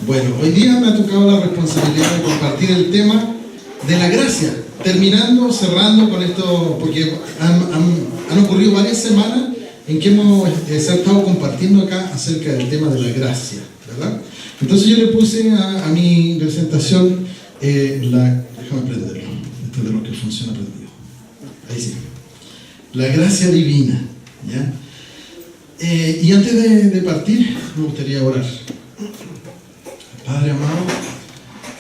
Bueno, hoy día me ha tocado la responsabilidad de compartir el tema de la gracia, cerrando con esto, porque han ocurrido varias semanas en que se ha estado compartiendo acá acerca del tema de la gracia, ¿verdad? Entonces yo le puse a mi presentación déjame prenderlo, esto es de lo que funciona prendido, ahí sí, la gracia divina, ¿ya? Y antes de partir me gustaría orar. Padre amado,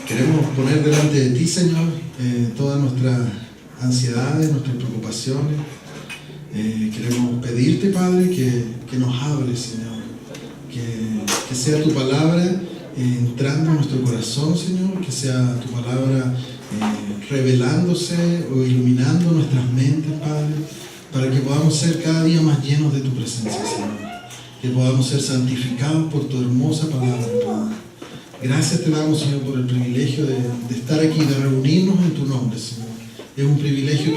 queremos poner delante de ti, Señor, todas nuestras ansiedades, nuestras preocupaciones. Queremos pedirte, Padre, que nos hables, Señor, que sea tu palabra entrando en nuestro corazón, Señor, que sea tu palabra revelándose o iluminando nuestras mentes, Padre, para que podamos ser cada día más llenos de tu presencia, Señor, que podamos ser santificados por tu hermosa palabra, Padre. Gracias te damos, Señor, por el privilegio de estar aquí, de reunirnos en tu nombre, Señor. Es un privilegio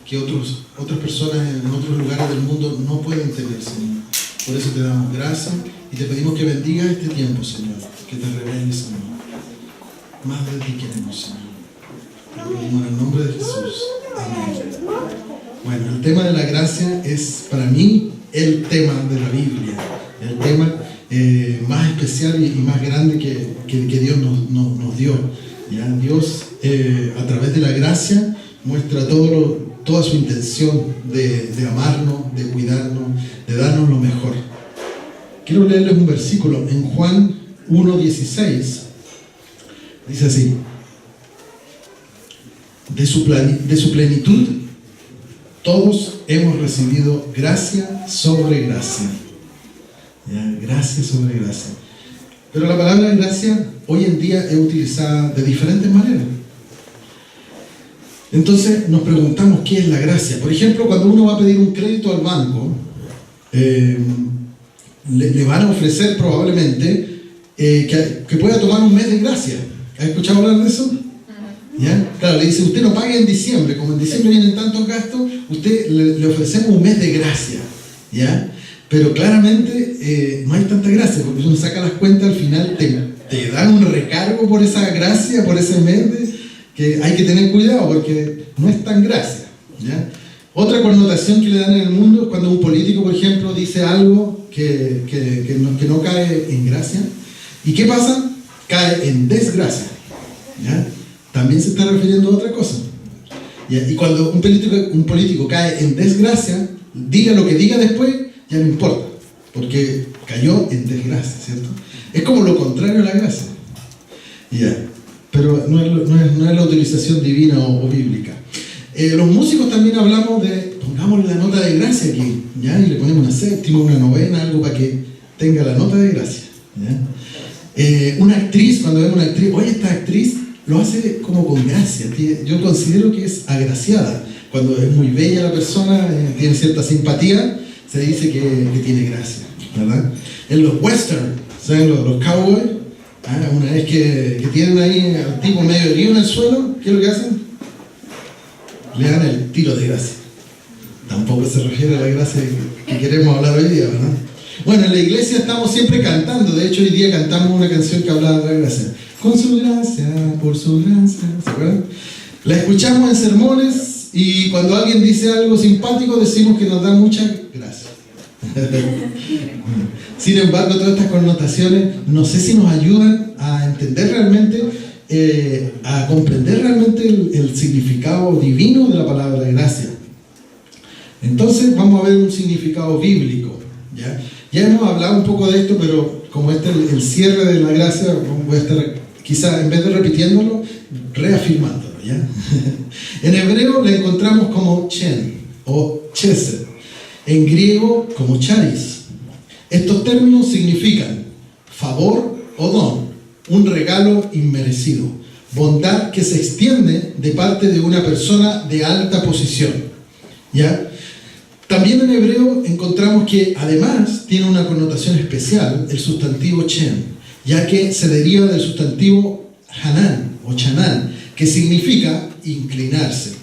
que otras personas en otros lugares del mundo no pueden tener, Señor. Por eso te damos gracias y te pedimos que bendigas este tiempo, Señor, que te reveles, Señor. Más de ti queremos, Señor. Te pedimos en el nombre de Jesús. Amén. Bueno, el tema de la gracia es para mí el tema de la Biblia, el tema más especial y más grande que Dios nos dio. ¿Ya? Dios, a través de la gracia, muestra toda su intención de amarnos, de cuidarnos, de darnos lo mejor. Quiero leerles un versículo en Juan 1:16. Dice así: de su plenitud todos hemos recibido gracia sobre gracia. ¿Ya? Gracia sobre gracia. Pero la palabra gracia hoy en día es utilizada de diferentes maneras. Entonces nos preguntamos qué es la gracia. Por ejemplo, cuando uno va a pedir un crédito al banco, le van a ofrecer probablemente que pueda tomar un mes de gracia. ¿Has escuchado hablar de eso? ¿Ya? Claro, le dice, usted no pague en diciembre, como en diciembre vienen tantos gastos, usted le ofrecemos un mes de gracia, ¿ya? Pero claramente no hay tanta gracia, porque uno saca las cuentas, al final te dan un recargo por esa gracia, por ese mes, que hay que tener cuidado, porque no es tan gracia, ¿ya? Otra connotación que le dan en el mundo es cuando un político, por ejemplo, dice algo que no cae en gracia. ¿Y qué pasa? Cae en desgracia, ¿ya? También se está refiriendo a otra cosa. ¿Ya? Y cuando un político cae en desgracia, diga lo que diga después, ya no importa, porque cayó en desgracia, ¿cierto? Es como lo contrario a la gracia. ¿Ya? Pero no es la utilización divina o bíblica. Los músicos también hablamos de, pongámosle la nota de gracia aquí, ¿ya? Y le ponemos una séptima, una novena, algo para que tenga la nota de gracia, ¿ya? Una actriz, cuando vemos una actriz, oye, esta actriz lo hace como con gracia. Yo considero que es agraciada. Cuando es muy bella la persona, tiene cierta simpatía, se dice que tiene gracia, ¿verdad? En los western, ¿saben? Los cowboys, una vez que tienen ahí al tipo medio herido en el suelo, ¿qué es lo que hacen? Le dan el tiro de gracia. Tampoco se refiere a la gracia que queremos hablar hoy día, ¿verdad? Bueno, en la iglesia estamos siempre cantando. De hecho, hoy día cantamos una canción que hablaba de la gracia. Con su gracia, por su gracia, ¿se acuerdan? La escuchamos en sermones y cuando alguien dice algo simpático decimos que nos da mucha gracia. Sin embargo, todas estas connotaciones no sé si nos ayudan a entender realmente, a comprender realmente el significado divino de la palabra gracia. Entonces vamos a ver un significado bíblico, ¿ya? Ya hemos hablado un poco de esto, pero como este es el cierre de la gracia, voy a estar quizá en vez de repitiéndolo, reafirmándolo, ¿ya? En hebreo la encontramos como chen o chesed, en griego como charis. Estos términos significan favor o don, un regalo inmerecido, bondad que se extiende de parte de una persona de alta posición, ¿ya? También en hebreo encontramos que además tiene una connotación especial el sustantivo chen, ya que se deriva del sustantivo hanan o chanán, que significa inclinarse.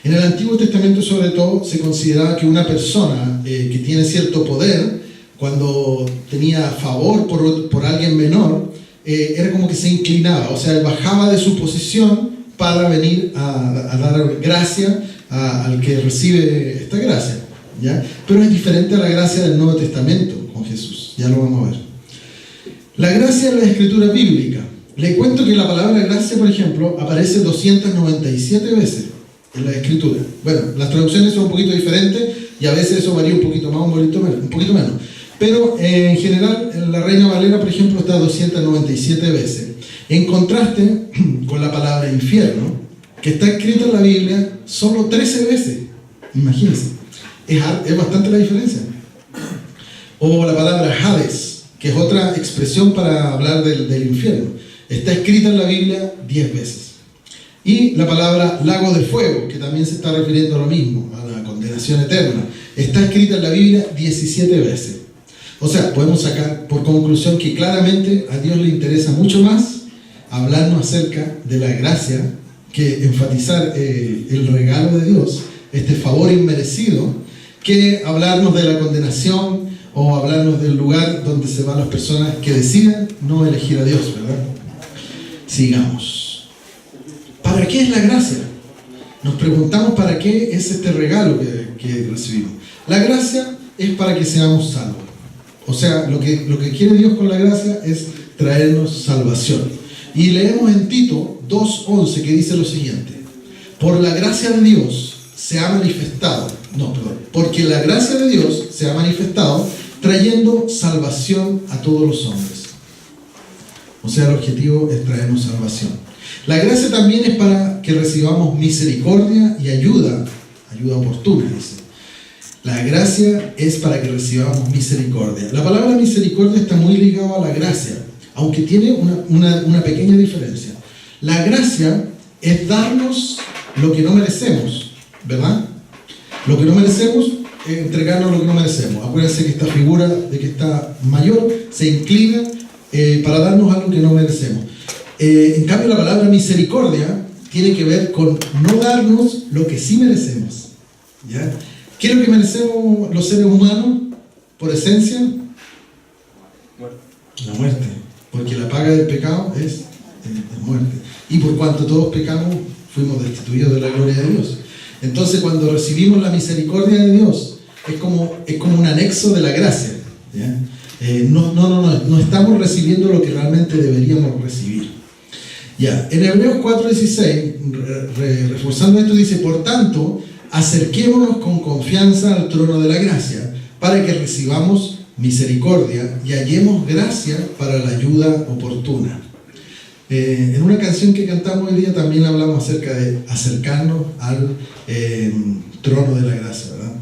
En el Antiguo Testamento, sobre todo, se consideraba que una persona que tiene cierto poder, cuando tenía favor por alguien menor, era como que se inclinaba, o sea, bajaba de su posición para venir a dar gracia al que recibe esta gracia, ¿ya? Pero es diferente a la gracia del Nuevo Testamento con Jesús, ya lo vamos a ver. La gracia en la escritura bíblica. Le cuento que la palabra gracia, por ejemplo, aparece 297 veces en la escritura. Bueno, las traducciones son un poquito diferentes y a veces eso varía un poquito más, un poquito menos. Pero en general, en la Reina Valera, por ejemplo, está 297 veces. En contraste con la palabra infierno, que está escrita en la Biblia solo 13 veces. Imagínense, es bastante la diferencia. O la palabra Hades, que es otra expresión para hablar del infierno. Está escrita en la Biblia 10 veces. Y la palabra lago de fuego, que también se está refiriendo a lo mismo, a la condenación eterna, está escrita en la Biblia 17 veces. O sea, podemos sacar por conclusión que claramente a Dios le interesa mucho más hablarnos acerca de la gracia que enfatizar el regalo de Dios, este favor inmerecido, que hablarnos de la condenación o hablarnos del lugar donde se van las personas que deciden no elegir a Dios, ¿verdad? Sigamos. ¿Para qué es la gracia? Nos preguntamos para qué es este regalo que recibimos. La gracia es para que seamos salvos. O sea, lo que quiere Dios con la gracia es traernos salvación. Y leemos en Tito 2:11 que dice lo siguiente: por la gracia de Dios se ha manifestado, porque la gracia de Dios se ha manifestado trayendo salvación a todos los hombres. O sea, el objetivo es traernos salvación. La gracia también es para que recibamos misericordia y ayuda oportuna, dice. La gracia es para que recibamos misericordia. La palabra misericordia está muy ligada a la gracia, aunque tiene una pequeña diferencia. La gracia es darnos lo que no merecemos, ¿verdad? Lo que no merecemos es entregarnos lo que no merecemos. Acuérdense que esta figura de que está mayor se inclina para darnos algo que no merecemos. En cambio, la palabra misericordia tiene que ver con no darnos lo que sí merecemos, ¿ya? ¿Qué es lo que merecemos los seres humanos por esencia? La muerte. Porque la paga del pecado es muerte. Y por cuanto todos pecamos, fuimos destituidos de la gloria de Dios. Entonces, cuando recibimos la misericordia de Dios, es como un anexo de la gracia, ¿ya? No estamos recibiendo lo que realmente deberíamos recibir. Ya, en Hebreos 4:16, reforzando esto, dice: por tanto, acerquémonos con confianza al trono de la gracia, para que recibamos misericordia y hallemos gracia para la ayuda oportuna. En una canción que cantamos hoy día también hablamos acerca de acercarnos al trono de la gracia, ¿verdad?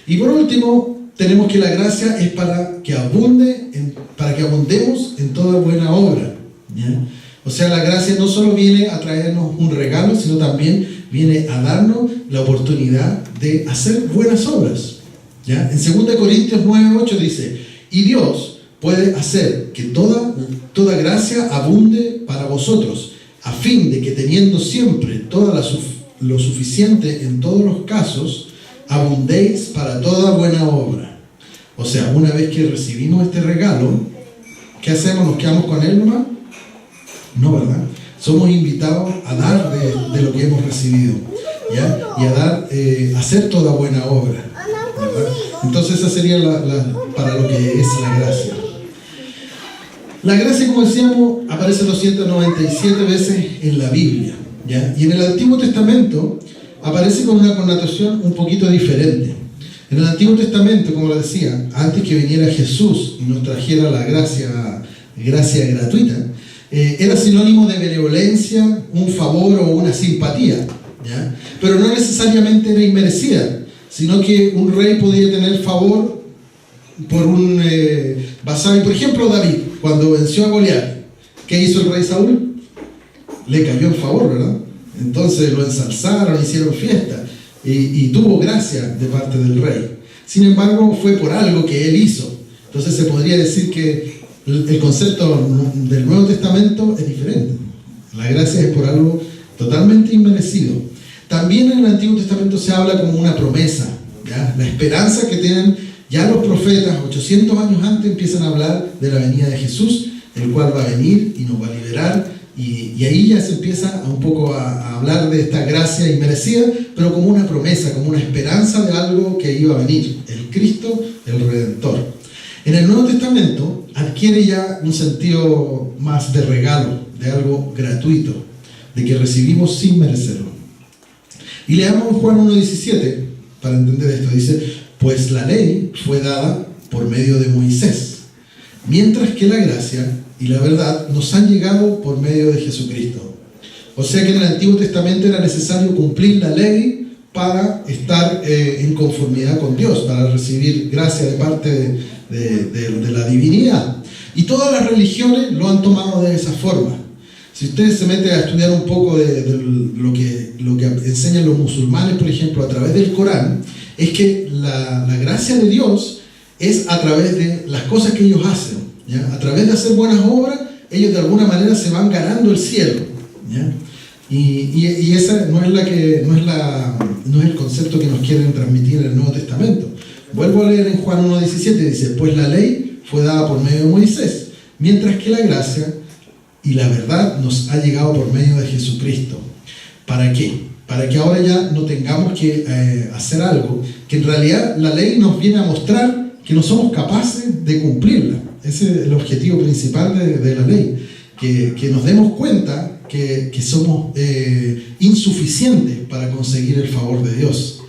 Y por último, tenemos que la gracia es para que abundemos en toda buena obra, ¿ya? O sea, la gracia no solo viene a traernos un regalo, sino también viene a darnos la oportunidad de hacer buenas obras, ¿ya? En 2 Corintios 9:8 dice: y Dios puede hacer que toda gracia abunde para vosotros, a fin de que teniendo siempre lo suficiente en todos los casos, abundéis para toda buena obra. O sea, una vez que recibimos este regalo, ¿qué hacemos? ¿Nos quedamos con él nomás? No, ¿verdad? Somos invitados a dar de lo que hemos recibido, ¿ya? Y a hacer toda buena obra, ¿verdad? Entonces esa sería para lo que es la gracia. La gracia, como decíamos, aparece 297 veces en la Biblia, ¿ya? Y en el Antiguo Testamento aparece con una connotación un poquito diferente. En el Antiguo Testamento, como lo decía, antes que viniera Jesús y nos trajera la gracia gratuita, era sinónimo de benevolencia, un favor o una simpatía, ¿ya? Pero no necesariamente era inmerecida, sino que un rey podía tener favor por un basado. Por ejemplo, David, cuando venció a Goliat, ¿qué hizo el rey Saúl? Le cayó en favor, ¿verdad? Entonces lo ensalzaron, hicieron fiesta y tuvo gracia de parte del rey. Sin embargo, fue por algo que él hizo. Entonces se podría decir que el concepto del Nuevo Testamento es diferente. La gracia es por algo totalmente inmerecido. También en el Antiguo Testamento se habla como una promesa, ¿ya? La esperanza que tienen ya los profetas 800 años antes empiezan a hablar de la venida de Jesús el cual va a venir y nos va a liberar, y ahí ya se empieza un poco a hablar de esta gracia inmerecida, pero como una promesa, como una esperanza de algo que iba a venir, el Cristo, el Redentor. En el Nuevo Testamento adquiere ya un sentido más de regalo, de algo gratuito, de que recibimos sin merecerlo. Y leamos Juan 1:17 para entender esto. Dice: pues la ley fue dada por medio de Moisés, mientras que la gracia y la verdad nos han llegado por medio de Jesucristo. O sea que en el Antiguo Testamento era necesario cumplir la ley para estar en conformidad con Dios, para recibir gracia de parte de la divinidad. Y todas las religiones lo han tomado de esa forma. Si ustedes se meten a estudiar un poco de lo que enseñan los musulmanes, por ejemplo, a través del Corán, es que la gracia de Dios es a través de las cosas que ellos hacen, ¿ya? A través de hacer buenas obras, ellos de alguna manera se van ganando el cielo, ¿ya? Y esa no es el concepto que nos quieren transmitir en el Nuevo Testamento. Vuelvo a leer en Juan 1:17, dice: pues la ley fue dada por medio de Moisés, mientras que la gracia y la verdad nos ha llegado por medio de Jesucristo. ¿Para qué? Para que ahora ya no tengamos que hacer algo que en realidad la ley nos viene a mostrar que no somos capaces de cumplirla. Ese es el objetivo principal de la ley, que nos demos cuenta que somos insuficientes para conseguir el favor de Dios.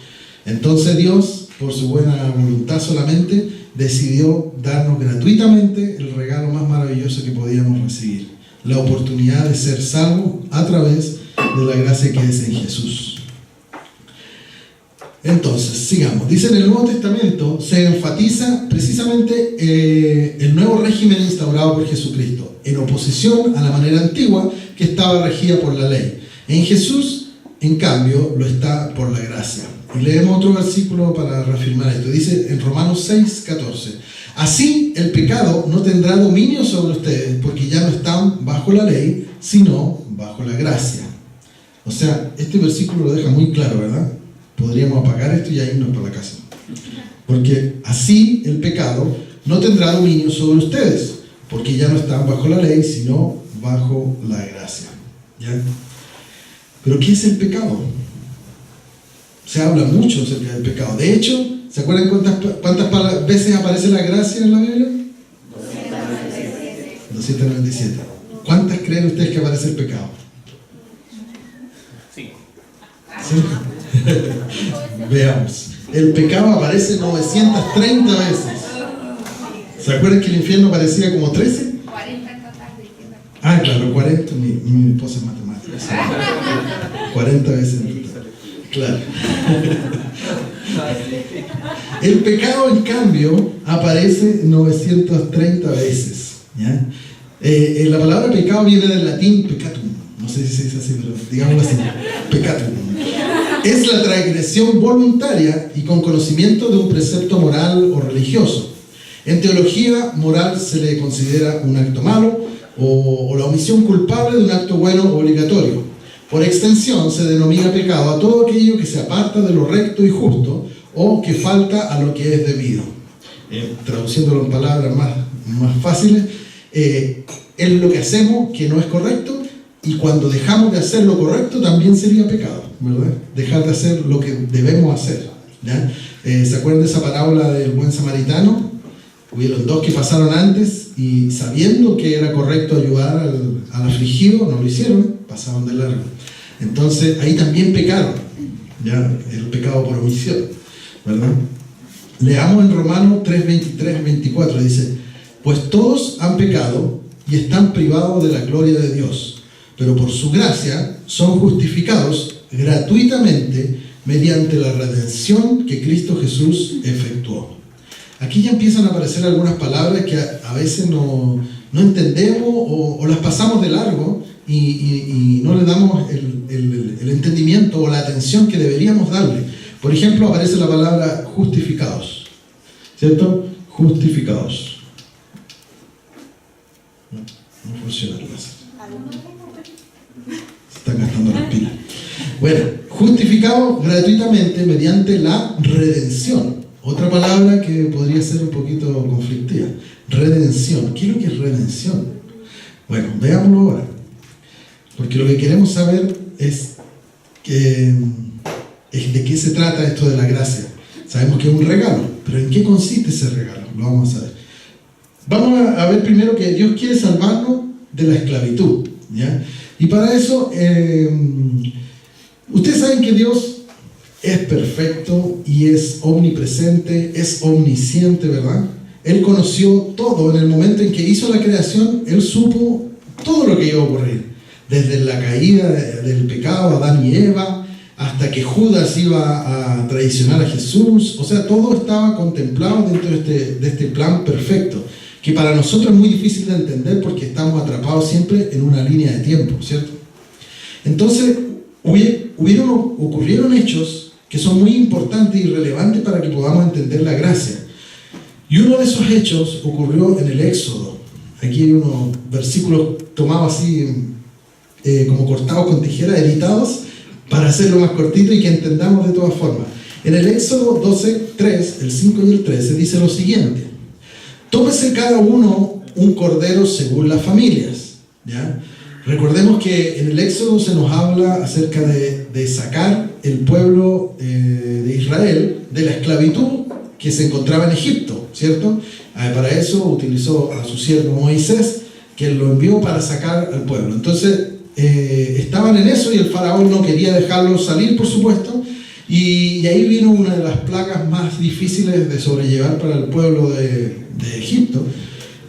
Entonces Dios, por su buena voluntad solamente, decidió darnos gratuitamente el regalo más maravilloso que podíamos recibir: la oportunidad de ser salvos a través de la gracia que es en Jesús. Entonces, sigamos. Dice: en el Nuevo Testamento se enfatiza precisamente el nuevo régimen instaurado por Jesucristo, en oposición a la manera antigua que estaba regida por la ley. En Jesús, en cambio, lo está por la gracia. Y leemos otro versículo para reafirmar esto. Dice en Romanos 6:14: así el pecado no tendrá dominio sobre ustedes, porque ya no están bajo la ley, sino bajo la gracia. O sea, este versículo lo deja muy claro, ¿verdad? Podríamos apagar esto y irnos para la casa. Porque así el pecado no tendrá dominio sobre ustedes, porque ya no están bajo la ley, sino bajo la gracia. ¿Ya? Pero ¿qué es el pecado? Se habla mucho acerca del pecado. De hecho, ¿se acuerdan cuántas veces aparece la gracia en la Biblia? 297. ¿Cuántas creen ustedes que aparece el pecado? 5. Veamos. El pecado aparece 930 veces. ¿Se acuerdan que el infierno aparecía como 13? 40 en total. Ah, claro, 40. Mi esposa es matemática. 40 veces en total. Claro. El pecado, en cambio, aparece 930 veces. ¿Ya? La palabra pecado viene del latín peccatum. No sé si se dice así, pero digámoslo así. Peccatum. Es la transgresión voluntaria y con conocimiento de un precepto moral o religioso. En teología moral se le considera un acto malo o la omisión culpable de un acto bueno o obligatorio. Por extensión se denomina pecado a todo aquello que se aparta de lo recto y justo o que falta a lo que es debido. Traduciéndolo en palabras más fáciles, es lo que hacemos que no es correcto, y cuando dejamos de hacer lo correcto también sería pecado, ¿verdad? Dejar de hacer lo que debemos hacer, ¿ya? ¿Se acuerdan de esa parábola del buen samaritano? Hubieron dos que pasaron antes y sabiendo que era correcto ayudar al afligido, no lo hicieron, pasaron de largo. Entonces ahí también pecaron, ¿ya? El pecado por omisión, ¿verdad? Leamos en Romanos 3:23-24, dice: pues todos han pecado y están privados de la gloria de Dios, pero por su gracia son justificados gratuitamente mediante la redención que Cristo Jesús efectuó. Aquí ya empiezan a aparecer algunas palabras que a veces no entendemos o las pasamos de largo y no le damos el entendimiento o la atención que deberíamos darle. Por ejemplo, aparece la palabra justificados, ¿cierto? Justificados. No funciona el láser. Se están gastando las pilas. Bueno, justificados gratuitamente mediante la redención. Otra palabra que podría ser un poquito conflictiva. Redención. ¿Qué es lo que es redención? Bueno, veámoslo ahora. Porque lo que queremos saber es de qué se trata esto de la gracia. Sabemos que es un regalo, pero ¿en qué consiste ese regalo? Lo vamos a ver. Vamos a ver primero que Dios quiere salvarnos de la esclavitud, ¿ya? Y para eso, ustedes saben que Dios es perfecto y es omnipresente, es omnisciente, ¿verdad? Él conoció todo en el momento en que hizo la creación. Él supo todo lo que iba a ocurrir, desde la caída del pecado, Adán y Eva, hasta que Judas iba a traicionar a Jesús. O sea, todo estaba contemplado dentro de este plan perfecto, que para nosotros es muy difícil de entender porque estamos atrapados siempre en una línea de tiempo, ¿cierto? Entonces, ocurrieron hechos que son muy importantes y relevantes para que podamos entender la gracia. Y uno de esos hechos ocurrió en el Éxodo. Aquí hay unos versículos tomados así, como cortados con tijera, editados, para hacerlo más cortito y que entendamos de todas formas. En el Éxodo 12:3, el 5 y el 13, dice lo siguiente: tómese cada uno un cordero según las familias, ¿ya? Recordemos que en el Éxodo se nos habla acerca de sacar el pueblo de Israel de la esclavitud que se encontraba en Egipto, ¿cierto? Para eso utilizó a su siervo Moisés, que lo envió para sacar al pueblo. Entonces, estaban en eso y el faraón no quería dejarlos salir, por supuesto, y ahí vino una de las plagas más difíciles de sobrellevar para el pueblo de Egipto,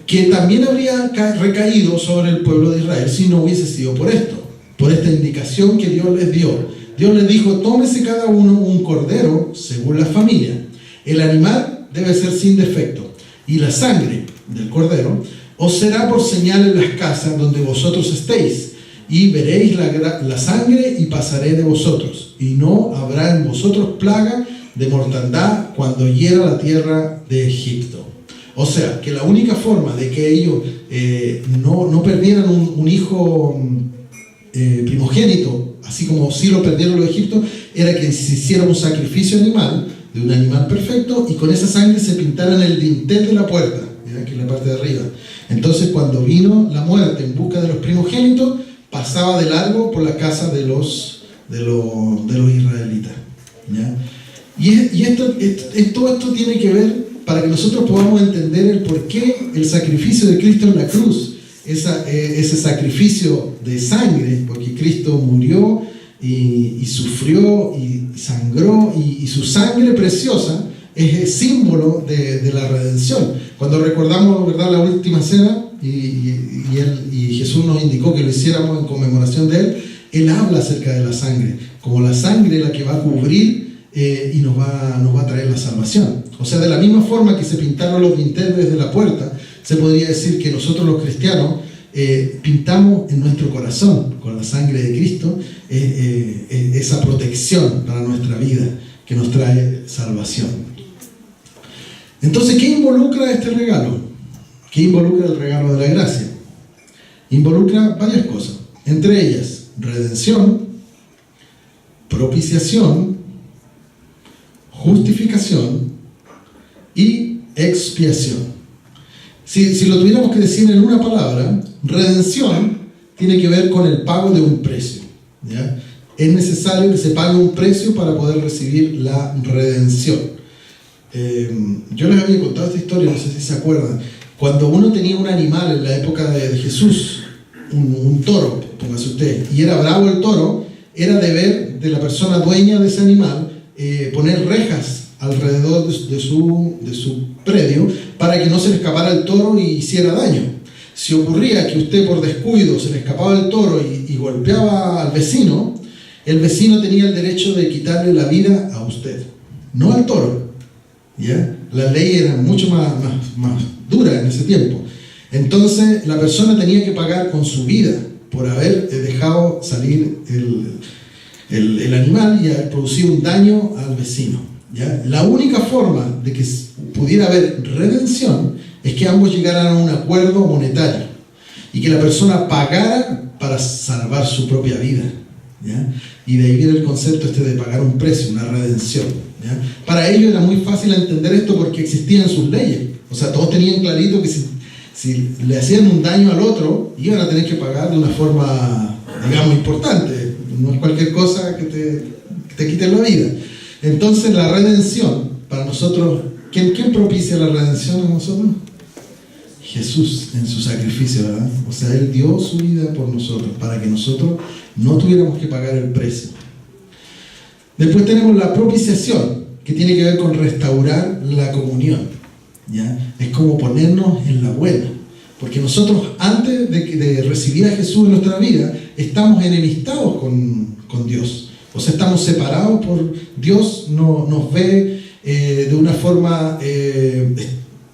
que también habría recaído sobre el pueblo de Israel si no hubiese sido por esto, por esta indicación que Dios les dio. Dios les dijo: tómese cada uno un cordero según la familia. El animal debe ser sin defecto, y la sangre del cordero os será por señal en las casas donde vosotros estéis, y veréis la sangre y pasaré de vosotros, y no habrá en vosotros plaga de mortandad cuando hiera la tierra de Egipto. O sea, que la única forma de que ellos no perdieran un hijo primogénito, así como sí lo perdieron los egipcios, era que se hiciera un sacrificio animal, de un animal perfecto, y con esa sangre se pintaran el dintel de la puerta, ¿ya? Que es la parte de arriba. Entonces, cuando vino la muerte en busca de los primogénitos, pasaba de largo por la casa de los israelitas, ¿ya? Y todo esto tiene que ver para que nosotros podamos entender el por qué el sacrificio de Cristo en la cruz, ese sacrificio de sangre, porque Cristo murió y sufrió y sangró, y su sangre preciosa es el símbolo de la redención. Cuando recordamos, ¿verdad?, la última cena, y Jesús nos indicó que lo hiciéramos en conmemoración de Él habla acerca de la sangre, como la sangre la que va a cubrir y nos va a traer la salvación. O sea, de la misma forma que se pintaron los dinteles de la puerta, se podría decir que nosotros los cristianos pintamos en nuestro corazón, con la sangre de Cristo, esa protección para nuestra vida que nos trae salvación. Entonces, ¿qué involucra este regalo? ¿Qué involucra el regalo de la gracia? Involucra varias cosas, entre ellas redención, propiciación, justificación y expiación. Si lo tuviéramos que decir en una palabra, redención tiene que ver con el pago de un precio, ¿ya? Es necesario que se pague un precio para poder recibir la redención. Yo les había contado esta historia, no sé si se acuerdan. Cuando uno tenía un animal en la época de Jesús, un toro, póngase usted, y era bravo el toro, era deber de la persona dueña de ese animal poner rejas alrededor de su predio para que no se le escapara el toro y hiciera daño. Si ocurría que usted por descuido se le escapaba el toro y golpeaba al vecino, el vecino tenía el derecho de quitarle la vida a usted, no al toro, ¿ya? La ley era mucho más dura en ese tiempo. Entonces la persona tenía que pagar con su vida por haber dejado salir el animal y haber producido un daño al vecino, ¿ya? La única forma de que pudiera haber redención es que ambos llegaran a un acuerdo monetario y que la persona pagara para salvar su propia vida, ¿ya? Y de ahí viene el concepto de pagar un precio, una redención, ¿ya? Para ellos era muy fácil entender esto porque existían sus leyes. O sea, todos tenían clarito que si si le hacían un daño al otro, iban a tener que pagar de una forma, digamos, importante. No es cualquier cosa que te quite la vida. Entonces la redención, para nosotros, ¿quién propicia la redención a nosotros? Jesús en su sacrificio, ¿verdad? O sea, Él dio su vida por nosotros, para que nosotros no tuviéramos que pagar el precio. Después tenemos la propiciación, que tiene que ver con restaurar la comunión, ¿ya? Es como ponernos en la buena, porque nosotros antes de recibir a Jesús en nuestra vida, estamos enemistados con Dios. O sea, estamos separados por Dios, nos ve de una forma...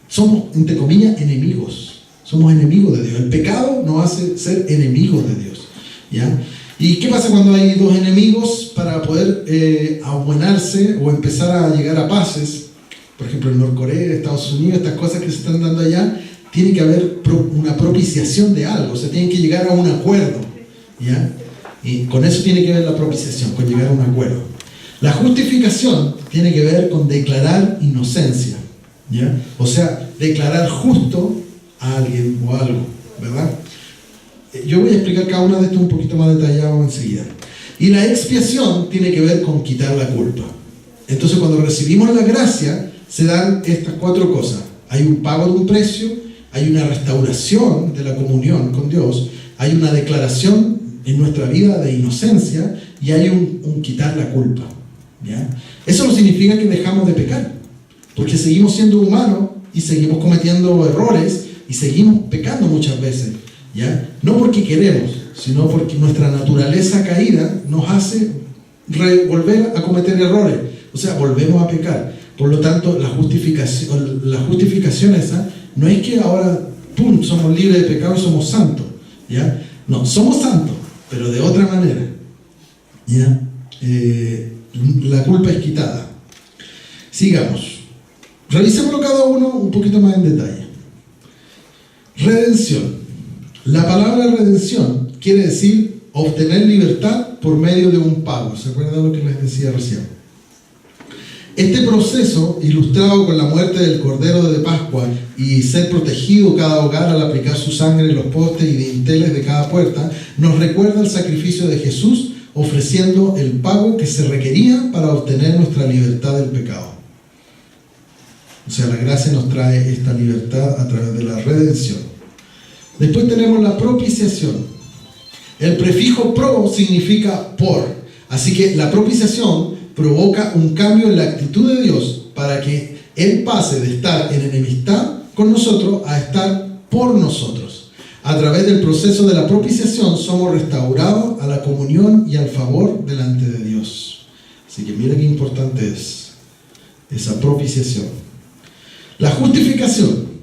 somos, entre comillas, enemigos. Somos enemigos de Dios. El pecado nos hace ser enemigos de Dios, ¿ya? ¿Y qué pasa cuando hay dos enemigos? Para poder abuenarse o empezar a llegar a paces, por ejemplo en Norcorea, Estados Unidos, estas cosas que se están dando allá, tiene que haber una propiciación de algo, o sea, tienen que llegar a un acuerdo, ¿ya? Y con eso tiene que ver la propiciación, con llegar a un acuerdo. La justificación tiene que ver con declarar inocencia, ¿ya? O sea, declarar justo a alguien o algo, ¿verdad? Yo voy a explicar cada una de estas un poquito más detallado enseguida. Y la expiación tiene que ver con quitar la culpa. Entonces, cuando recibimos la gracia, se dan estas cuatro cosas. Hay un pago de un precio, hay una restauración de la comunión con Dios, hay una declaración en nuestra vida de inocencia y hay un quitar la culpa, ¿ya? Eso no significa que dejamos de pecar, porque seguimos siendo humanos y seguimos cometiendo errores y seguimos pecando muchas veces, ¿ya? No porque queremos, sino porque nuestra naturaleza caída nos hace volver a cometer errores, o sea, volvemos a pecar. Por lo tanto, la justificación esa no es que ahora, ¡pum!, somos libres de pecado y somos santos, ¿ya? No, somos santos, pero de otra manera, ¿ya? La culpa es quitada. Sigamos. Revisémoslo cada uno un poquito más en detalle. Redención. La palabra redención quiere decir obtener libertad por medio de un pago. ¿Se acuerdan de lo que les decía recién? Este proceso, ilustrado con la muerte del Cordero de Pascua y ser protegido cada hogar al aplicar su sangre en los postes y dinteles de cada puerta, nos recuerda el sacrificio de Jesús ofreciendo el pago que se requería para obtener nuestra libertad del pecado. O sea, la gracia nos trae esta libertad a través de la redención. Después tenemos la propiciación. El prefijo pro significa por. Así que la propiciación provoca un cambio en la actitud de Dios para que Él pase de estar en enemistad con nosotros a estar por nosotros. A través del proceso de la propiciación somos restaurados a la comunión y al favor delante de Dios. Así que mira qué importante es esa propiciación. La justificación.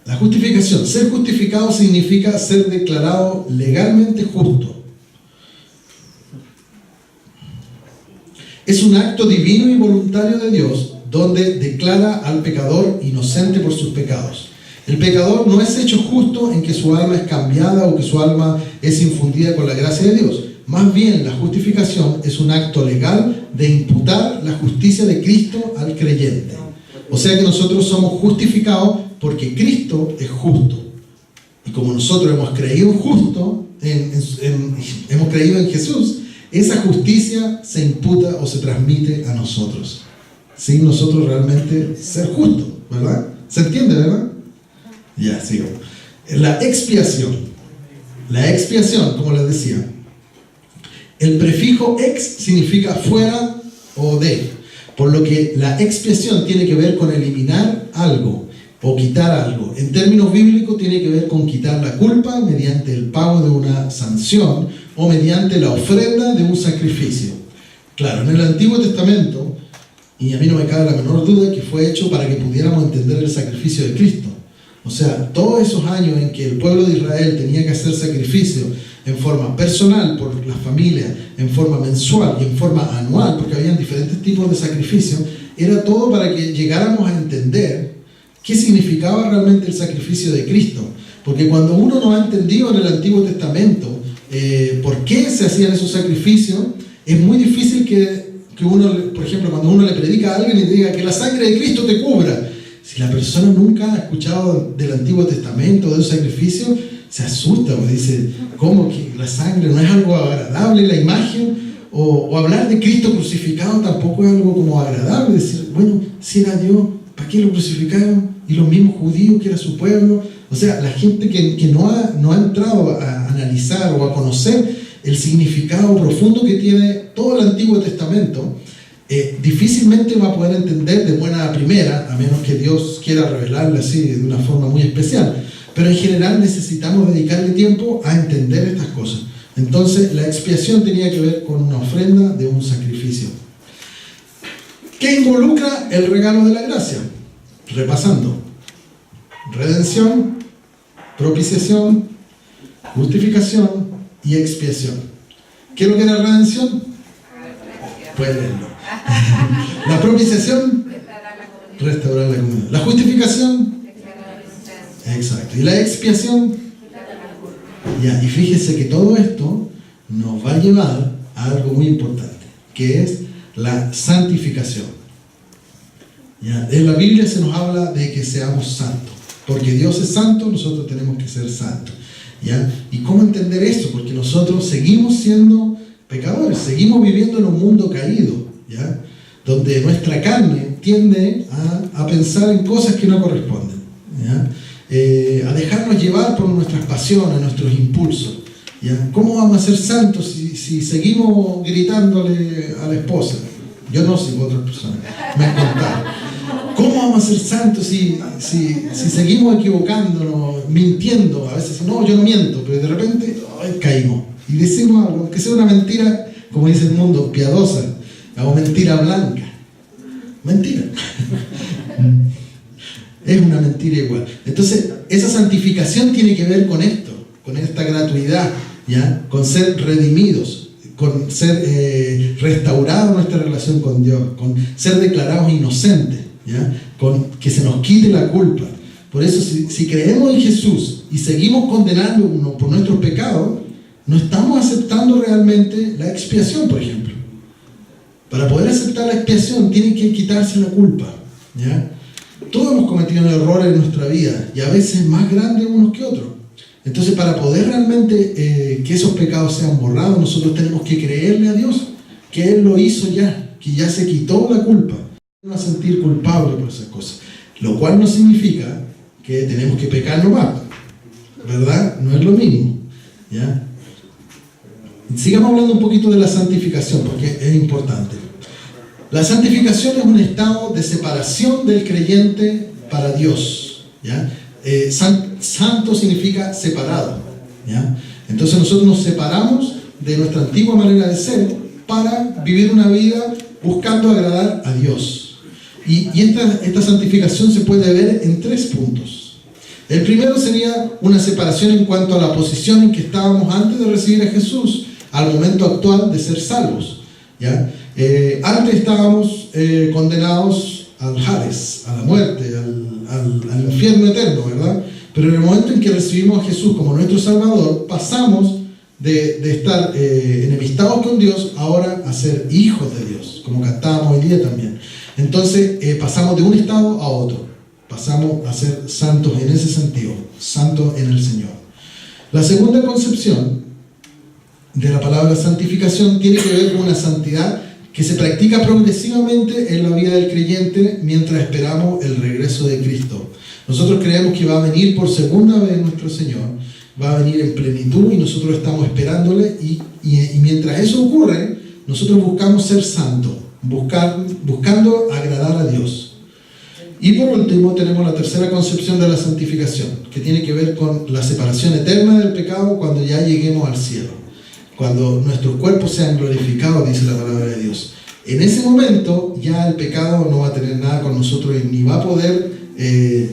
La justificación. Ser justificado significa ser declarado legalmente justo. Es un acto divino y voluntario de Dios donde declara al pecador inocente por sus pecados. El pecador no es hecho justo en que su alma es cambiada o que su alma es infundida con la gracia de Dios. Más bien, la justificación es un acto legal de imputar la justicia de Cristo al creyente. O sea que nosotros somos justificados porque Cristo es justo. Y como nosotros hemos creído hemos creído en Jesús, esa justicia se imputa o se transmite a nosotros, sin nosotros realmente ser justos, ¿verdad? ¿Se entiende, verdad? Ya, sigamos. La expiación. La expiación, como les decía, el prefijo ex significa fuera o de, por lo que la expiación tiene que ver con eliminar algo o quitar algo. En términos bíblicos tiene que ver con quitar la culpa mediante el pago de una sanción o mediante la ofrenda de un sacrificio. Claro, en el Antiguo Testamento, y a mí no me cabe la menor duda que fue hecho para que pudiéramos entender el sacrificio de Cristo. O sea, todos esos años en que el pueblo de Israel tenía que hacer sacrificio en forma personal por las familias, en forma mensual y en forma anual, porque habían diferentes tipos de sacrificios, era todo para que llegáramos a entender qué significaba realmente el sacrificio de Cristo. Porque cuando uno no ha entendido en el Antiguo Testamento por qué se hacían esos sacrificios, es muy difícil que uno, por ejemplo, cuando uno le predica a alguien y le diga que la sangre de Cristo te cubra. Si la persona nunca ha escuchado del Antiguo Testamento, de los sacrificios, se asusta, o dice, ¿cómo que la sangre no es algo agradable, la imagen? O hablar de Cristo crucificado tampoco es algo como agradable. Decir, bueno, si era Dios, ¿para qué lo crucificaron? Y los mismos judíos, que era su pueblo. O sea, la gente que no ha entrado a analizar o a conocer el significado profundo que tiene todo el Antiguo Testamento, difícilmente va a poder entender de buena primera, a menos que Dios quiera revelarle así de una forma muy especial. Pero en general necesitamos dedicarle tiempo a entender estas cosas. Entonces la expiación tenía que ver con una ofrenda de un sacrificio. ¿Qué involucra el regalo de la gracia? Repasando: redención, propiciación, justificación y expiación. ¿Qué es lo que era redención? Pueden leerlo. La propiciación, restaurar la comunión. La justificación, exacto. Y la expiación, ya. Y fíjese que todo esto nos va a llevar a algo muy importante, que es la santificación. ¿Ya? En la Biblia se nos habla de que seamos santos. Porque Dios es santo, nosotros tenemos que ser santos. ¿Ya? ¿Y cómo entender eso? Porque nosotros seguimos siendo pecadores, seguimos viviendo en un mundo caído, ¿ya? Donde nuestra carne tiende a pensar en cosas que no corresponden, ¿ya? A dejarnos llevar por nuestras pasiones, nuestros impulsos, ¿ya? ¿Cómo vamos a ser santos si seguimos gritándole a la esposa? Yo no, si otras personas me han contado. ¿Cómo vamos a ser santos si seguimos equivocándonos, mintiendo? A veces, no, yo no miento, pero de repente caímos. Y decimos algo, aunque sea una mentira, como dice el mundo, piadosa, o mentira blanca. Mentira. Es una mentira igual. Entonces, esa santificación tiene que ver con esto, con esta gratuidad, ¿ya? Con ser redimidos, con ser restaurada nuestra relación con Dios, con ser declarados inocentes, ¿ya? Con que se nos quite la culpa. Por eso, si creemos en Jesús y seguimos condenándonos por nuestros pecados, no estamos aceptando realmente la expiación, por ejemplo. Para poder aceptar la expiación, tiene que quitarse la culpa, ¿ya? Todos hemos cometido errores en nuestra vida, y a veces más grandes unos que otros. Entonces, para poder realmente que esos pecados sean borrados, nosotros tenemos que creerle a Dios, que Él lo hizo ya, que ya se quitó la culpa. No a sentir culpable por esas cosas. Lo cual no significa que tenemos que pecar nomás, ¿verdad? No es lo mismo, ¿ya? Sigamos hablando un poquito de la santificación, porque es importante. La santificación es un estado de separación del creyente para Dios, ¿ya? Santo significa separado, ¿ya? Entonces nosotros nos separamos de nuestra antigua manera de ser para vivir una vida buscando agradar a Dios. Y esta santificación se puede ver en 3 puntos. El primero sería una separación en cuanto a la posición en que estábamos antes de recibir a Jesús, al momento actual de ser salvos, ¿ya? Antes estábamos condenados al Hades, a la muerte, al infierno eterno, ¿verdad? Pero en el momento en que recibimos a Jesús como nuestro Salvador, pasamos de estar enemistados con Dios ahora a ser hijos de Dios, como cantábamos hoy día también. Entonces pasamos de un estado a otro, pasamos a ser santos en ese sentido, santos en el Señor. La segunda concepción de la palabra santificación tiene que ver con una santidad que se practica progresivamente en la vida del creyente mientras esperamos el regreso de Cristo. Nosotros creemos que va a venir por segunda vez nuestro Señor, va a venir en plenitud y nosotros estamos esperándole y mientras eso ocurre, nosotros buscamos ser santos, buscando agradar a Dios. Y por último tenemos la tercera concepción de la santificación, que tiene que ver con la separación eterna del pecado cuando ya lleguemos al cielo. Cuando nuestros cuerpos sean glorificados, dice la palabra de Dios. En ese momento ya el pecado no va a tener nada con nosotros y ni va a poder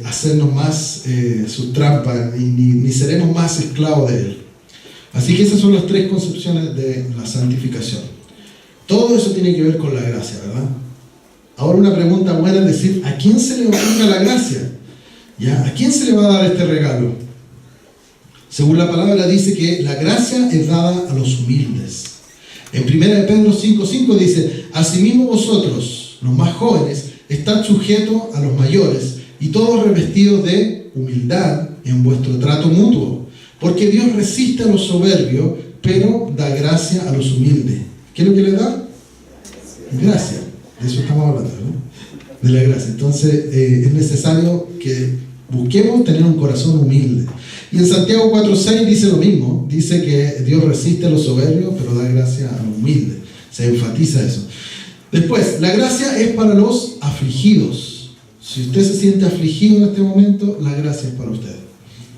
hacernos más sus trampas, ni seremos más esclavos de él. Así que esas son las 3 concepciones de la santificación. Todo eso tiene que ver con la gracia, ¿verdad? Ahora una pregunta buena es decir, ¿a quién se le otorga la gracia? ¿Ya? ¿A quién se le va a dar este regalo? Según la palabra dice que la gracia es dada a los humildes. En 1 Pedro 5:5 dice, asimismo vosotros, los más jóvenes, estad sujetos a los mayores, y todos revestidos de humildad en vuestro trato mutuo, porque Dios resiste a los soberbios, pero da gracia a los humildes. ¿Qué es lo que le da? Gracia. De eso estamos hablando, ¿no? De la gracia. Entonces es necesario que busquemos tener un corazón humilde. Y en Santiago 4:6 dice lo mismo. Dice que Dios resiste a los soberbios, pero da gracia a los humildes. Se enfatiza eso. Después, la gracia es para los afligidos. Si usted se siente afligido en este momento, la gracia es para usted.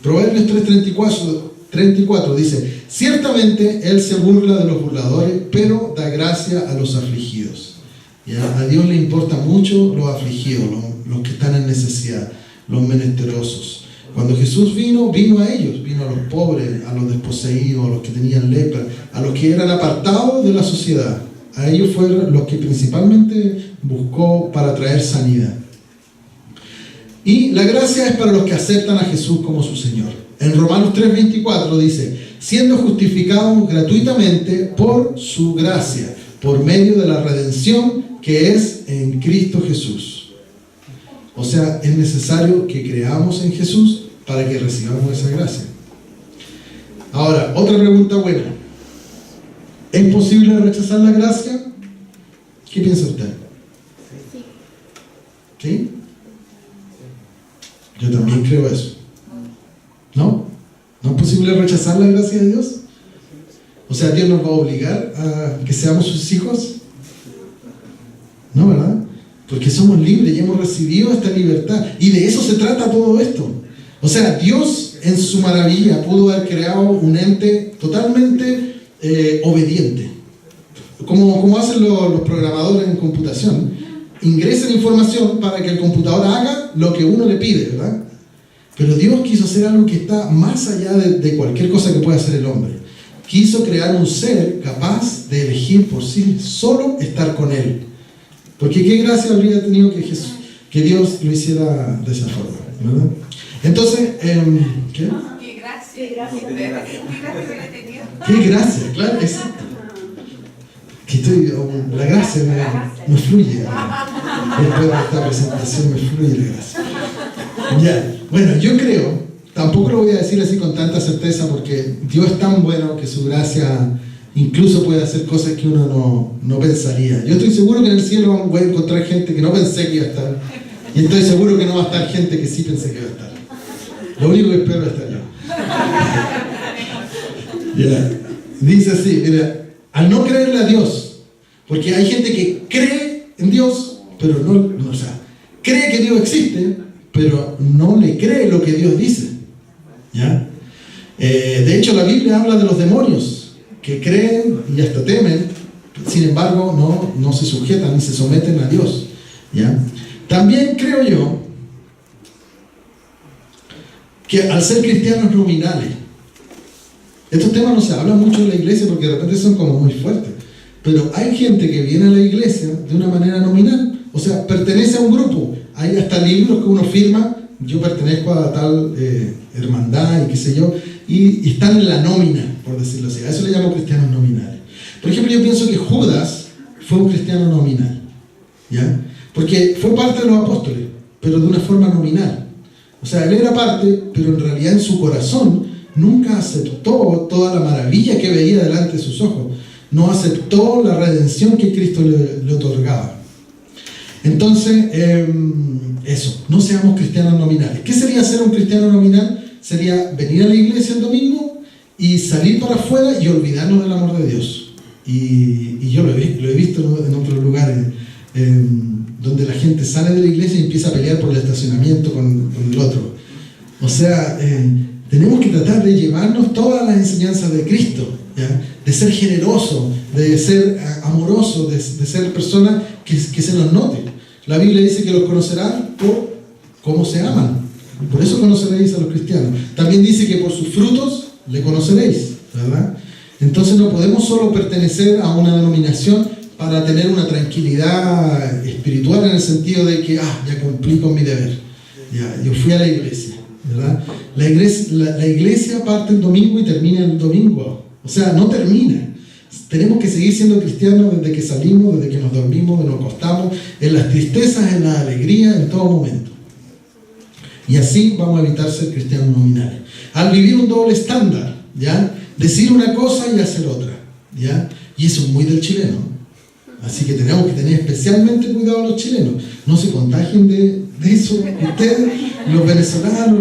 Proverbios 3:34 dice: ciertamente Él se burla de los burladores, pero da gracia a los afligidos. ¿Ya? A Dios le importa mucho los afligidos, los que están en necesidad, los menesterosos. Cuando Jesús vino a ellos, vino a los pobres, a los desposeídos, a los que tenían lepra, a los que eran apartados de la sociedad. A ellos fueron los que principalmente buscó para traer sanidad. Y la gracia es para los que aceptan a Jesús como su Señor. En Romanos 3:24 dice: siendo justificados gratuitamente por su gracia, por medio de la redención que es en Cristo Jesús. O sea, es necesario que creamos en Jesús para que recibamos esa gracia. Ahora, otra pregunta buena. ¿Es posible rechazar la gracia? ¿Qué piensa usted? ¿Sí? Yo también creo eso. ¿No? ¿No es posible rechazar la gracia de Dios? O sea, ¿Dios nos va a obligar a que seamos sus hijos? No, ¿verdad? Porque somos libres y hemos recibido esta libertad. Y de eso se trata todo esto. O sea, Dios en su maravilla pudo haber creado un ente totalmente obediente. Como hacen los programadores en computación. Ingresan información para que el computador haga lo que uno le pide, ¿verdad? Pero Dios quiso hacer algo que está más allá de cualquier cosa que pueda hacer el hombre. Quiso crear un ser capaz de elegir por sí solo estar con Él. Porque qué gracia habría tenido que Dios lo hiciera de esa forma, ¿verdad? Entonces, ¿qué? Qué gracia, claro, exacto. La gracia me fluye. Después de esta presentación me fluye la gracia. Ya, bueno, yo creo, tampoco lo voy a decir así con tanta certeza, porque Dios es tan bueno que su gracia incluso puede hacer cosas que uno no pensaría. Yo estoy seguro que en el cielo voy a encontrar gente que no pensé que iba a estar, y estoy seguro que no va a estar gente que sí pensé que iba a estar. Lo único que espero es estar yo. Yeah. Dice así, mira, al no creerle a Dios, porque hay gente que cree en Dios, pero no, o sea, cree que Dios existe, pero no le cree lo que Dios dice. ¿Ya? De hecho, la Biblia habla de los demonios que creen y hasta temen, sin embargo no se sujetan ni se someten a Dios. ¿Ya? También creo yo que al ser cristianos nominales, estos temas no se hablan mucho en la iglesia porque de repente son como muy fuertes, pero hay gente que viene a la iglesia de una manera nominal, o sea, pertenece a un grupo. Hay hasta libros que uno firma: yo pertenezco a tal hermandad y qué sé yo, y están en la nómina, por decirlo así. A eso le llamo cristianos nominales. Por ejemplo, yo pienso que Judas fue un cristiano nominal, ¿ya? Porque fue parte de los apóstoles, pero de una forma nominal. O sea, él era parte, pero en realidad en su corazón nunca aceptó toda la maravilla que veía delante de sus ojos. No aceptó la redención que Cristo le otorgaba. Entonces, eso, no seamos cristianos nominales. ¿Qué sería ser un cristiano nominal? Sería venir a la iglesia el domingo y salir para afuera y olvidarnos del amor de Dios. Y yo lo he visto en otros lugares, donde la gente sale de la iglesia y empieza a pelear por el estacionamiento con el otro. O sea, tenemos que tratar de llevarnos todas las enseñanzas de Cristo, ¿ya? De ser generoso, de ser amoroso, de ser personas que se nos note. La Biblia dice que los conocerán por cómo se aman. Por eso conoceréis a los cristianos. También dice que por sus frutos le conoceréis, ¿verdad? Entonces no podemos solo pertenecer a una denominación para tener una tranquilidad espiritual, en el sentido de que ya cumplí con mi deber, ya, yo fui a la iglesia, ¿verdad? La iglesia parte el domingo y termina el domingo. O sea, no termina. Tenemos que seguir siendo cristianos desde que salimos, desde que nos dormimos, desde que nos acostamos, en las tristezas, en la alegría, en todo momento. Y así vamos a evitar ser cristianos nominales. Al vivir un doble estándar, ¿ya? Decir una cosa y hacer otra, ¿ya? Y eso es muy del chileno. Así que tenemos que tener especialmente cuidado los chilenos. No se contagien de eso ustedes, los venezolanos,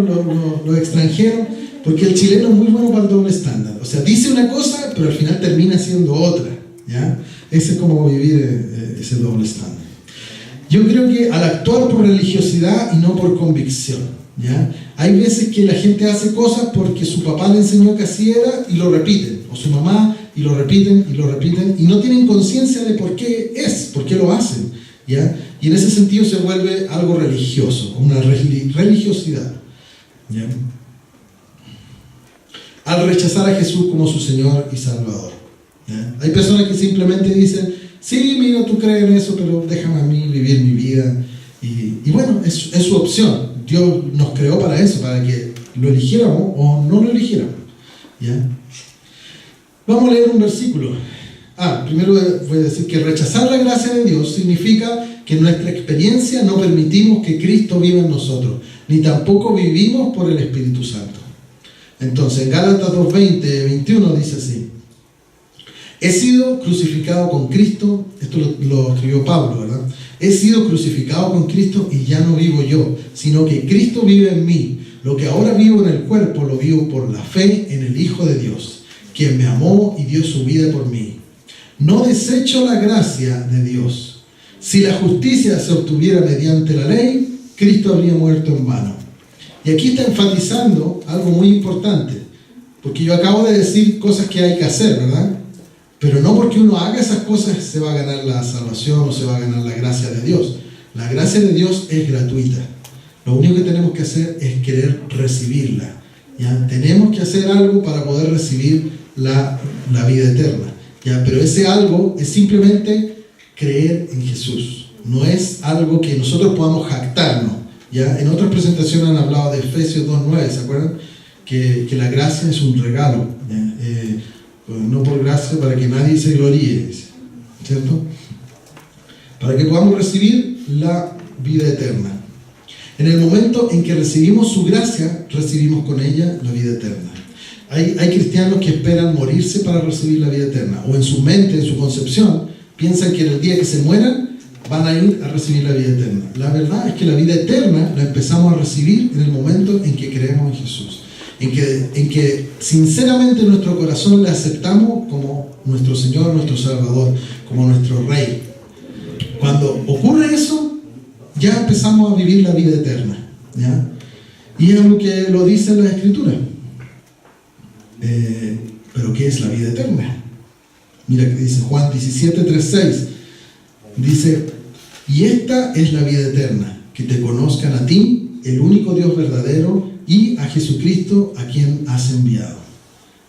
los extranjeros, porque el chileno es muy bueno para el doble estándar. O sea, dice una cosa, pero al final termina siendo otra, ¿ya? Ese es como vivir ese doble estándar. Yo creo que al actuar por religiosidad y no por convicción, ¿ya? Hay veces que la gente hace cosas porque su papá le enseñó que así era y lo repiten, o su mamá, y lo repiten, y no tienen conciencia de por qué lo hacen, ¿ya? Y en ese sentido se vuelve algo religioso, una religiosidad, ¿ya? Al rechazar a Jesús como su Señor y Salvador, ¿ya? Hay personas que simplemente dicen, sí, mira, tú crees en eso, pero déjame a mí vivir mi vida. Y bueno, es su opción. Dios nos creó para eso, para que lo eligiéramos o no lo eligiéramos, ¿ya? Vamos a leer un versículo. Primero voy a decir que rechazar la gracia de Dios significa que en nuestra experiencia no permitimos que Cristo viva en nosotros, ni tampoco vivimos por el Espíritu Santo. Entonces, en Gálatas 2:20, 21 dice así: he sido crucificado con Cristo, esto lo escribió Pablo, ¿verdad? He sido crucificado con Cristo y ya no vivo yo, sino que Cristo vive en mí. Lo que ahora vivo en el cuerpo lo vivo por la fe en el Hijo de Dios, quien me amó y dio su vida por mí. No desecho la gracia de Dios. Si la justicia se obtuviera mediante la ley, Cristo habría muerto en vano. Y aquí está enfatizando algo muy importante, porque yo acabo de decir cosas que hay que hacer, ¿verdad? Pero no porque uno haga esas cosas se va a ganar la salvación o se va a ganar la gracia de Dios. La gracia de Dios es gratuita. Lo único que tenemos que hacer es querer recibirla, ¿ya? Tenemos que hacer algo para poder recibir la vida eterna, ¿ya? Pero ese algo es simplemente creer en Jesús. No es algo que nosotros podamos jactarnos, ¿ya? En otras presentaciones han hablado de Efesios 2:9, ¿se acuerdan? Que la gracia es un regalo, ¿ya? No por gracia para que nadie se gloríe, ¿cierto? Para que podamos recibir la vida eterna. En el momento en que recibimos su gracia, recibimos con ella la vida eterna. Hay cristianos que esperan morirse para recibir la vida eterna, o en su mente, en su concepción, piensan que en el día que se mueran van a ir a recibir la vida eterna. La verdad es que la vida eterna la empezamos a recibir en el momento en que creemos en Jesús. En que sinceramente en nuestro corazón le aceptamos como nuestro Señor, nuestro Salvador, como nuestro Rey. Cuando ocurre eso, ya empezamos a vivir la vida eterna, ¿ya? Y es algo que lo dice la Escritura. ¿Pero qué es la vida eterna? Mira que dice Juan 17:3-6. Dice, y esta es la vida eterna, que te conozcan a ti, el único Dios verdadero, y a Jesucristo a quien has enviado.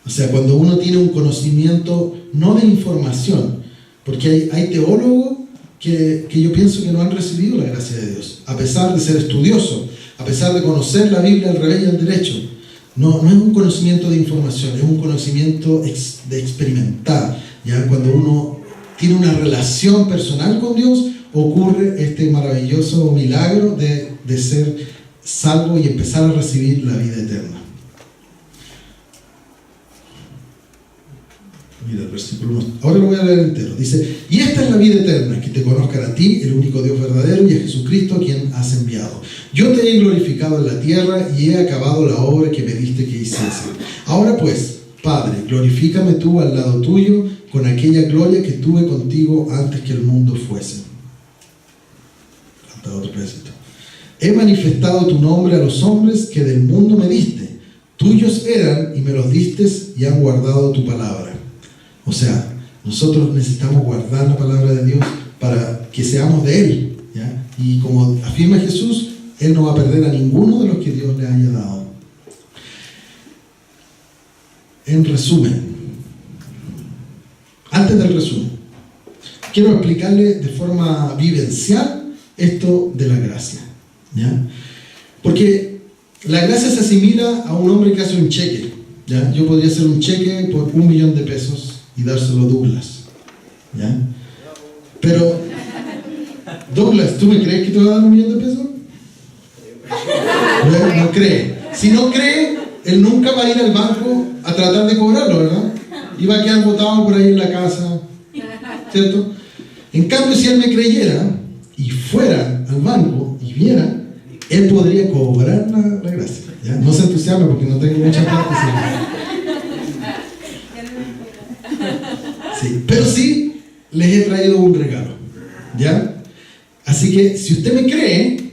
O sea, cuando uno tiene un conocimiento no de información, porque hay teólogos que yo pienso que no han recibido la gracia de Dios, a pesar de ser estudiosos, a pesar de conocer la Biblia al revés y al derecho. No es un conocimiento de información, es un conocimiento de experimentar, ¿ya? Cuando uno tiene una relación personal con Dios, ocurre este maravilloso milagro de ser salvo y empezar a recibir la vida eterna. Mira el versículo 1. Ahora lo voy a leer entero. Dice, y esta es la vida eterna, que te conozcan a ti, el único Dios verdadero, y a Jesucristo a quien has enviado. Yo te he glorificado en la tierra y he acabado la obra que me diste que hiciese. Ahora pues, Padre, glorifícame tú al lado tuyo con aquella gloria que tuve contigo antes que el mundo fuese. Hasta otro pedacito. He manifestado tu nombre a los hombres que del mundo me diste. Tuyos eran y me los diste y han guardado tu palabra. O sea, nosotros necesitamos guardar la palabra de Dios para que seamos de Él, ¿ya? Y como afirma Jesús, Él no va a perder a ninguno de los que Dios le haya dado. En resumen, antes del resumen, quiero explicarle de forma vivencial esto de la gracia, ¿ya? Porque la gracia se asimila a un hombre que hace un cheque, ¿ya? Yo podría hacer un cheque por $1.000.000 y dárselo a Douglas, ¿ya? Pero, Douglas, ¿tú me crees que te voy a dar $1.000.000? No cree. Si no cree, él nunca va a ir al banco a tratar de cobrarlo, ¿verdad? Y va a quedar botado por ahí en la casa, ¿cierto? En cambio, si él me creyera y fuera al banco y viera, él podría cobrar la gracia. ¿Ya? No se entusiasme porque no tengo mucha plata. Sí, pero sí les he traído un regalo, ¿ya? Así que si usted me cree,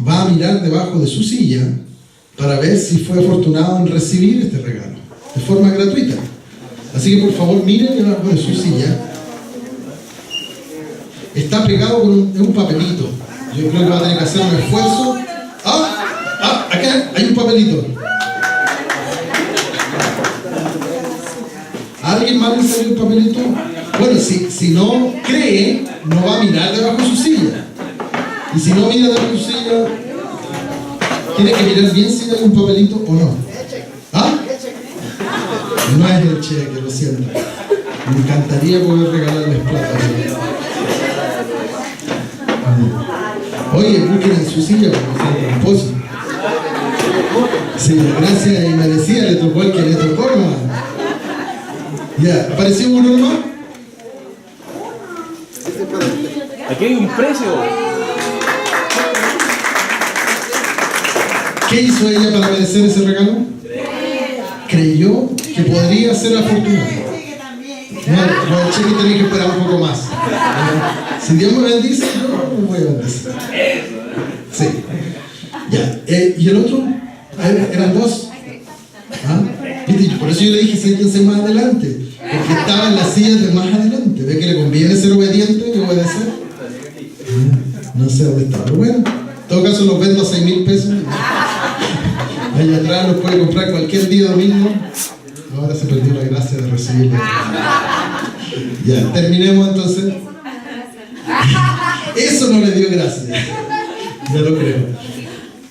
va a mirar debajo de su silla para ver si fue afortunado en recibir este regalo de forma gratuita. Así que por favor miren debajo de su silla. Está pegado con un papelito. Yo creo que va a tener que hacer un esfuerzo. Acá hay un papelito. ¿A alguien más le salió un papelito? Bueno, si no cree, no va a mirar debajo de su silla. Y si no mira debajo de su silla, tiene que mirar bien si hay un papelito o no. ¿Ah? No es el cheque, lo siento. Me encantaría poder regalarles plata. Oye, busquen en su silla porque son tramposos. Sí, gracias y merecía, le tocó el que le tocó, hermano. Ya, ¿apareció uno nomás? Aquí hay un precio. ¿Qué hizo ella para merecer ese regalo? Creyó que podría ser afortunado. No, el cheque tenía que esperar un poco más. Si Dios me bendice, yo me voy a bendecir. Sí. Ya. ¿Y el otro? Eran dos. ¿Ah? ¿Viste? Por eso yo le dije, siéntense más adelante. Porque estaba en las sillas de más adelante. ¿Ve que le conviene ser obediente y obedecer? No sé dónde está, pero bueno. En todo caso los vendo a 6,000 pesos. Allá atrás los puede comprar cualquier día domingo. Ahora se perdió la gracia de recibirlo. Ya, terminemos entonces. Eso no le dio gracia. Ya lo creo.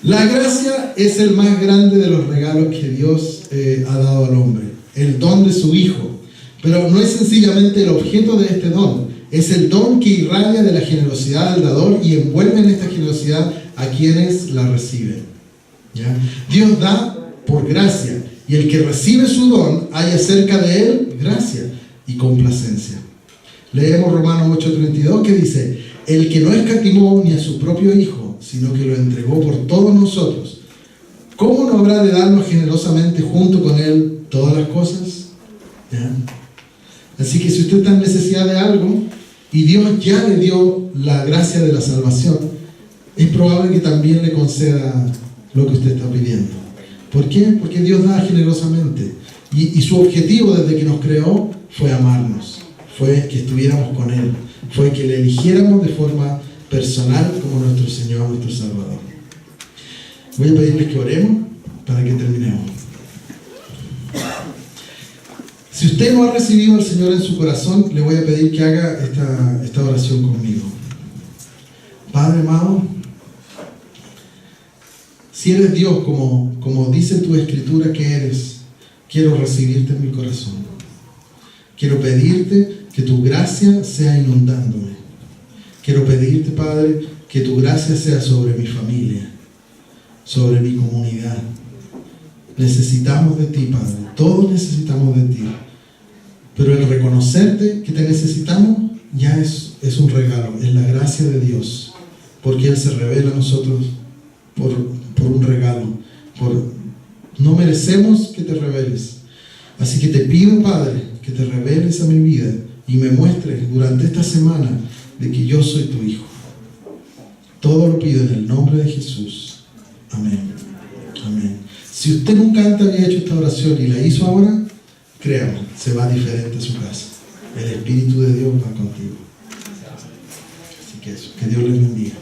La gracia es el más grande de los regalos que Dios ha dado al hombre. El don de su Hijo. Pero no es sencillamente el objeto de este don. Es el don que irradia de la generosidad del dador y envuelve en esta generosidad a quienes la reciben. ¿Ya? Dios da por gracia. Y el que recibe su don halla cerca de él gracia y complacencia. Leemos Romanos 8:32 que dice: el que no escatimó ni a su propio Hijo, sino que lo entregó por todos nosotros, ¿cómo no habrá de darnos generosamente junto con él todas las cosas? ¿Ya? Así que si usted está en necesidad de algo y Dios ya le dio la gracia de la salvación, es probable que también le conceda lo que usted está pidiendo. ¿Por qué? Porque Dios da generosamente. Y su objetivo desde que nos creó fue amarnos, fue que estuviéramos con Él, fue que le eligiéramos de forma personal como nuestro Señor, nuestro Salvador. Voy a pedirles que oremos para que terminemos. Si usted no ha recibido al Señor en su corazón, le voy a pedir que haga esta oración conmigo. Padre amado, si eres Dios como dice tu Escritura que eres, quiero recibirte en mi corazón. Quiero pedirte que tu gracia sea inundándome. Quiero pedirte, Padre, que tu gracia sea sobre mi familia, sobre mi comunidad. Necesitamos de ti, Padre. Todos necesitamos de ti. Pero el reconocerte que te necesitamos ya es un regalo, es la gracia de Dios. Porque Él se revela a nosotros por un regalo. No merecemos que te reveles. Así que te pido, Padre, que te reveles a mi vida y me muestres durante esta semana de que yo soy tu Hijo. Todo lo pido en el nombre de Jesús. Amén. Amén. Si usted nunca antes había hecho esta oración y la hizo ahora, créame, se va diferente a su casa. El Espíritu de Dios va contigo. Así que eso, que Dios les bendiga.